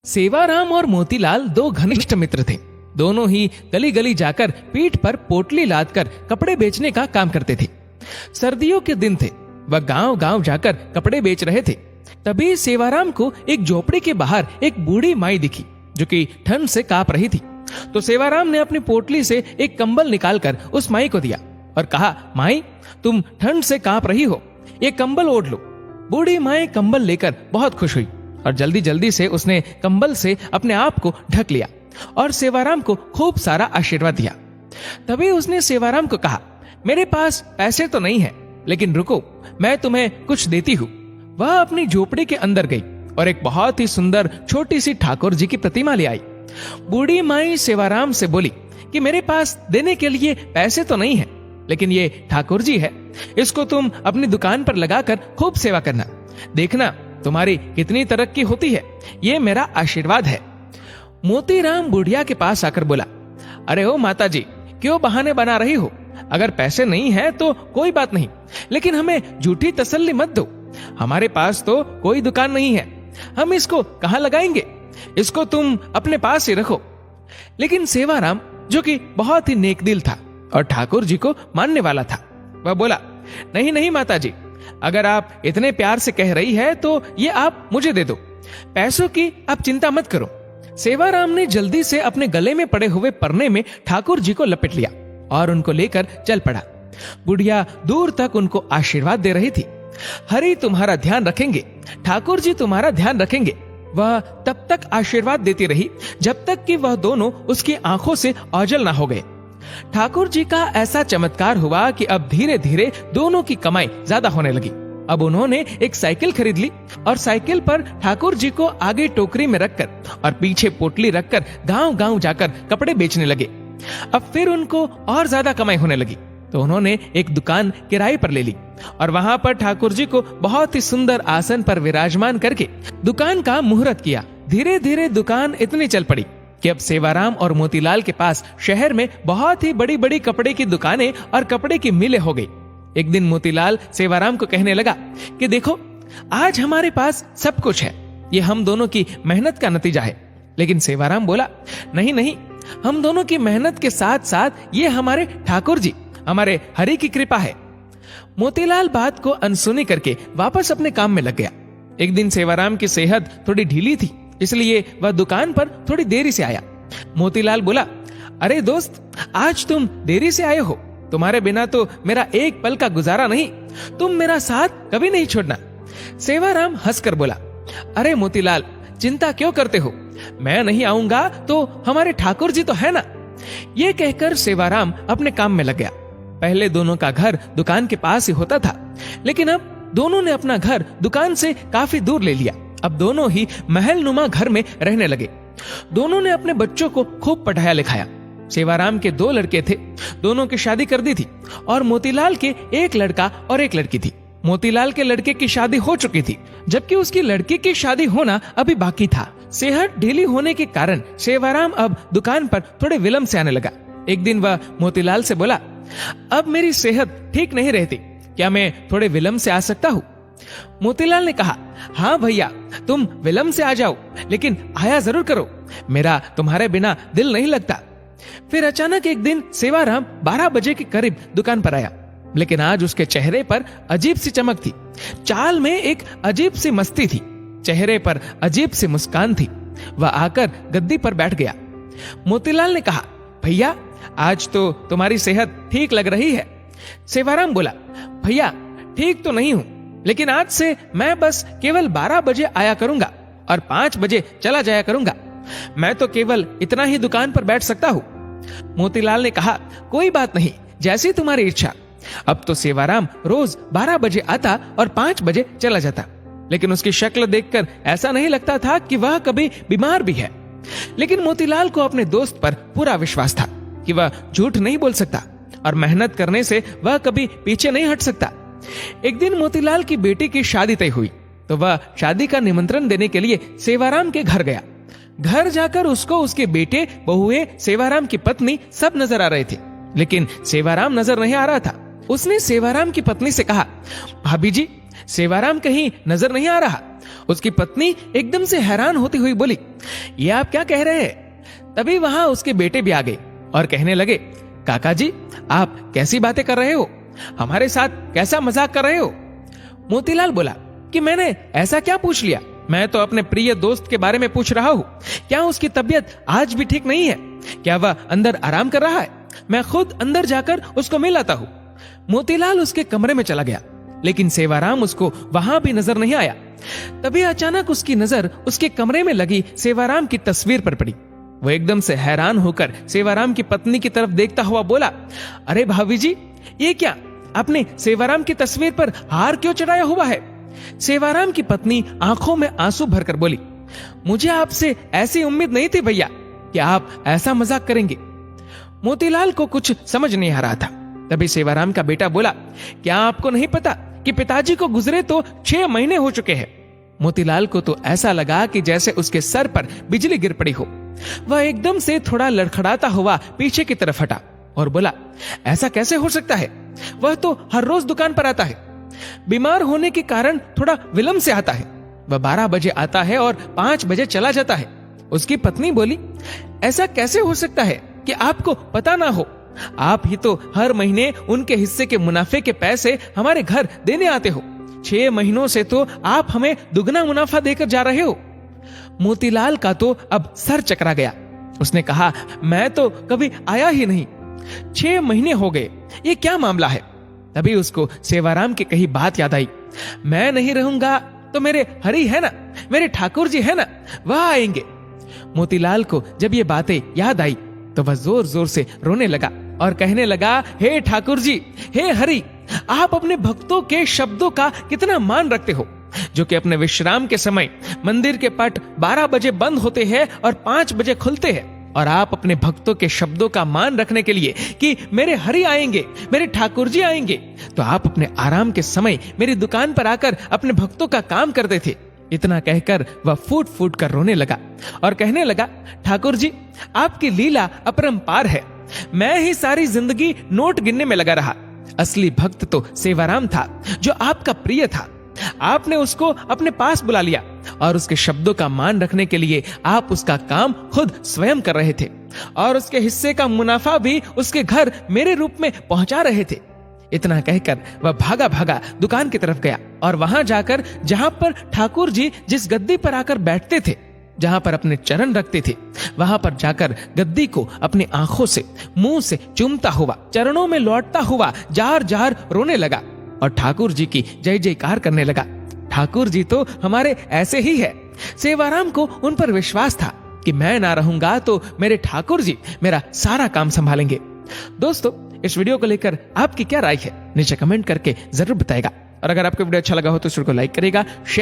सेवाराम और मोतीलाल दो घनिष्ठ मित्र थे। दोनों ही गली गली जाकर पीठ पर पोटली लादकर कपड़े बेचने का काम करते थे। सर्दियों के दिन थे, वह गांव गांव जाकर कपड़े बेच रहे थे। तभी सेवाराम को एक झोपड़ी के बाहर एक बूढ़ी माई दिखी जो कि ठंड से कांप रही थी। तो सेवाराम ने अपनी पोटली से एक कंबल निकालकर उस माई को दिया और कहा, माई तुम ठंड से कांप रही हो, ये कंबल ओढ़ लो। बूढ़ी माई कंबल लेकर बहुत खुश हुई और जल्दी जल्दी से उसने कंबल से अपने आप को ढक लिया और सेवाराम को खूब सारा आशीर्वाद दिया। तभी उसने सेवाराम को कहा, मेरे पास पैसे तो नहीं है, लेकिन रुको, मैं तुम्हें कुछ देती हूँ। वह अपनी झोपड़ी के अंदर गई और एक बहुत ही सुंदर छोटी सी ठाकुर जी की प्रतिमा ले आई। बूढ़ी माई सेवाराम से बोली कि मेरे पास देने के लिए पैसे तो नहीं है, लेकिन ये ठाकुर जी है, इसको तुम अपनी दुकान पर लगाकर खूब सेवा करना, देखना तुम्हारी कितनी तरक्की होती है, ये मेरा आशीर्वाद है। मोतीराम बुढ़िया के पास आकर बोला, अरे ओ माता जी, क्यों बहाने बना रही हो? अगर पैसे नहीं है तो कोई बात नहीं, लेकिन हमें झूठी तसल्ली मत दो। हमारे पास तो कोई दुकान नहीं है, हम इसको कहाँ लगाएंगे? इसको तुम अपने पास ही रखो। लेकिन सेवाराम, जो कि बहुत ही नेक दिल था और ठाकुर जी को मानने वाला था, वह बोला, नहीं नहीं माता जी, अगर आप इतने प्यार से कह रही है तो ये आप मुझे दे दो, पैसों की आप चिंता मत करो। सेवाराम ने जल्दी से अपने गले में पड़े हुए परने में ठाकुर जी को लपेट लिया और उनको लेकर चल पड़ा। बुढ़िया दूर तक उनको आशीर्वाद दे रही थी, हरि तुम्हारा ध्यान रखेंगे, ठाकुर जी तुम्हारा ध्यान रखेंगे। वह तब तक आशीर्वाद देती रही जब तक कि वह दोनों उसकी आंखों से ओझल ना हो गए। ठाकुर जी का ऐसा चमत्कार हुआ कि अब धीरे धीरे दोनों की कमाई ज्यादा होने लगी। अब उन्होंने एक साइकिल खरीद ली और साइकिल पर ठाकुर जी को आगे टोकरी में रखकर और पीछे पोटली रखकर गांव गांव जाकर कपड़े बेचने लगे। अब फिर उनको और ज्यादा कमाई होने लगी, तो उन्होंने एक दुकान किराए पर ले ली और वहां पर ठाकुर जी को बहुत ही सुंदर आसन पर विराजमान करके दुकान का मुहूर्त किया। धीरे धीरे दुकान इतनी चल पड़ी कि अब सेवाराम और मोतीलाल के पास शहर में बहुत ही बड़ी बड़ी कपड़े की दुकानें और कपड़े की मिलें हो गई। एक दिन मोतीलाल सेवाराम को कहने लगा कि देखो, आज हमारे पास सब कुछ है, ये हम दोनों की मेहनत का नतीजा है। लेकिन सेवाराम बोला, नहीं नहीं, हम दोनों की मेहनत के साथ साथ ये हमारे ठाकुर जी, हमारे हरि की कृपा है। मोतीलाल बात को अनसुनी करके वापस अपने काम में लग गया। एक दिन सेवाराम की सेहत थोड़ी ढीली थी, इसलिए वह दुकान पर थोड़ी देरी से आया। मोतीलाल बोला, अरे दोस्त, आज तुम देरी से आए हो, तुम्हारे बिना तो मेरा एक पल का गुजारा नहीं, तुम मेरा साथ कभी नहीं छोड़ना। सेवाराम हंसकर बोला, अरे मोतीलाल, चिंता क्यों करते हो, मैं नहीं आऊंगा तो हमारे ठाकुर जी तो है ना। ये कहकर सेवाराम अपने काम में लग गया। पहले दोनों का घर दुकान के पास ही होता था, लेकिन अब दोनों ने अपना घर दुकान से काफी दूर ले लिया। अब दोनों ही महल नुमा घर में रहने लगे। दोनों ने अपने बच्चों को खूब पढ़ाया लिखाया। सेवाराम के 2 लड़के थे, दोनों की शादी कर दी थी और मोतीलाल के एक लड़का और एक लड़की थी। मोतीलाल के लड़के की शादी हो चुकी थी, जबकि उसकी लड़की की शादी होना अभी बाकी था। सेहत ढीली होने के कारण सेवाराम अब दुकान पर थोड़े विलंब से आने लगा। एक दिन वह मोतीलाल से बोला, अब मेरी सेहत ठीक नहीं रहती, क्या मैं थोड़े विलंब से आ सकता हूँ? मोतीलाल ने कहा, हाँ भैया, तुम विलंब से आ जाओ, लेकिन आया जरूर करो, मेरा तुम्हारे बिना दिल नहीं लगता। फिर अचानक एक दिन सेवाराम 12 बजे के करीब दुकान पर आया, लेकिन आज उसके चेहरे पर अजीब सी चमक थी, चाल में एक अजीब सी मस्ती थी, चेहरे पर अजीब सी मुस्कान थी। वह आकर गद्दी पर बैठ गया। मोतीलाल ने कहा, भैया, आज तो तुम्हारी सेहत ठीक लग रही है। सेवाराम बोला, भैया, ठीक तो नहीं हूं, लेकिन आज से मैं बस केवल 12 बजे आया करूंगा और 5 बजे चला जाया करूंगा। मैं तो केवल इतना ही दुकान पर बैठ सकता हूँ। मोतीलाल ने कहा, कोई बात नहीं, जैसी तुम्हारी इच्छा। अब तो सेवाराम रोज 12 बजे आता और 5 बजे चला जाता, लेकिन उसकी शक्ल देखकर ऐसा नहीं लगता था कि वह कभी बीमार भी है। लेकिन मोतीलाल को अपने दोस्त पर पूरा विश्वास था कि वह झूठ नहीं बोल सकता और मेहनत करने से वह कभी पीछे नहीं हट सकता। एक दिन मोतीलाल की बेटी की शादी तय हुई, तो वह शादी का निमंत्रण देने के लिए सेवाराम के घर गया। घर जाकर उसको उसके बेटे, बहुए, सेवाराम की पत्नी सब नजर आ रहे थे, लेकिन सेवाराम नजर नहीं आ रहा था। उसने सेवाराम की पत्नी से कहा, भाभी जी, सेवाराम कहीं नजर नहीं आ रहा, उसकी पत्नी एकदम से हैरान होती हुई बोली, ये आप क्या कह रहे हैं? तभी वहां उसके बेटे भी आ गए और कहने लगे, काका जी, आप कैसी बातें कर रहे हो? हमारे साथ कैसा मजाक कर रहे हो? मोतीलाल बोला कि मैंने ऐसा क्या पूछ लिया? मैं तो अपने प्रिय दोस्त के बारे में पूछ रहा हूँ। क्या उसकी तबीयत आज भी ठीक नहीं है? क्या वह अंदर आराम कर रहा है? मैं खुद अंदर जाकर उसको मिल आता हूँ। मोतीलाल उसके कमरे में चला गया, लेकिन सेवाराम उसको वहां भी नजर नहीं आया। तभी अचानक उसकी नजर उसके कमरे में लगी सेवाराम की तस्वीर पर पड़ी। वो एकदम से हैरान होकर सेवाराम की पत्नी की तरफ देखता हुआ बोला, अरे भाभी जी, ये क्या? आपने सेवाराम की तस्वीर पर हार क्यों चढ़ाया हुआ है? सेवाराम की पत्नी आंखों में आंसू भरकर बोली, मुझे आपसे ऐसी उम्मीद नहीं थी भैया कि आप ऐसा मजाक करेंगे। मोतीलाल को कुछ समझ नहीं आ रहा था। तभी सेवाराम का बेटा बोला, क्या आपको नहीं पता कि पिताजी को गुजरे तो 6 महीने हो चुके हैं? मोतीलाल को तो ऐसा लगा कि जैसे उसके सर पर बिजली गिर पड़ी हो। वह एकदम से थोड़ा लड़खड़ाता हुआ पीछे की तरफ हटा और बोला, ऐसा कैसे हो सकता है? वह तो हर रोज दुकान पर आता है। बीमार होने के कारण थोड़ा विलंब से आता है। वह 12 बजे आता है और 5 बजे चला जाता है। उसकी पत्नी बोली, ऐसा कैसे हो सकता है कि आपको पता ना हो? आप ही तो हर महीने उनके हिस्से के मुनाफे के पैसे हमारे घर देने आते हो। 6 महीनों से तो आप हमें दुगना मुनाफा देकर जा रहे हो। मोतीलाल का तो अब सर चकरा गया। उसने कहा, मैं तो कभी आया ही नहीं। 6 महीने हो गए, ये क्या मामला है? तभी उसको सेवाराम की कही बात याद आई। मैं नहीं रहूंगा तो मेरे हरि है ना, मेरे ठाकुर जी है ना, वह आएंगे। मोतीलाल को जब ये बातें याद आई तो वह जोर जोर से रोने लगा और कहने लगा, हे ठाकुर जी, हे हरि, आप अपने भक्तों के शब्दों का कितना मान रखते हो, जो कि अपने विश्राम के समय मंदिर के पट 12 बजे बंद होते हैं और 5 बजे खुलते हैं। और आप अपने भक्तों के शब्दों का मान रखने के लिए कि मेरे हरि आएंगे, मेरे ठाकुर जी आएंगे, तो आप अपने आराम के समय मेरी दुकान पर आकर अपने भक्तों का काम करते थे। इतना कहकर वह फूट फूट कर रोने लगा और कहने लगा, ठाकुर जी, आपकी लीला अपरंपार है। मैं ही सारी जिंदगी नोट गिनने में लगा रहा। असली भक्त तो सेवाराम था, जो आपका प्रिय था। आपने उसको अपने पास बुला लिया और उसके शब्दों का मान रखने के लिए आप उसका काम खुद स्वयं कर रहे थे और उसके हिस्से का मुनाफा भी उसके घर मेरे रूप में पहुंचा रहे थे। इतना कहकर वह भागा भागा दुकान की तरफ गया और वहां जाकर जहां पर ठाकुर जी जिस गद्दी पर आकर बैठते थे, जहां पर अपने चरण रखते थे, वहां पर जाकर गद्दी को अपनी आंखों से, मुंह से चूमता हुआ, चरणों में लौटता हुआ जार जार रोने लगा और ठाकुर जी की जय जयकार करने लगा। ठाकुर जी तो हमारे ऐसे ही है। सेवाराम को उन पर विश्वास था कि मैं ना रहूंगा तो मेरे ठाकुर जी मेरा सारा काम संभालेंगे। दोस्तों, इस वीडियो को लेकर आपकी क्या राय है? नीचे कमेंट करके जरूर बताएगा। और अगर आपको वीडियो अच्छा लगा हो तो इस वीडियो को लाइक करेगा,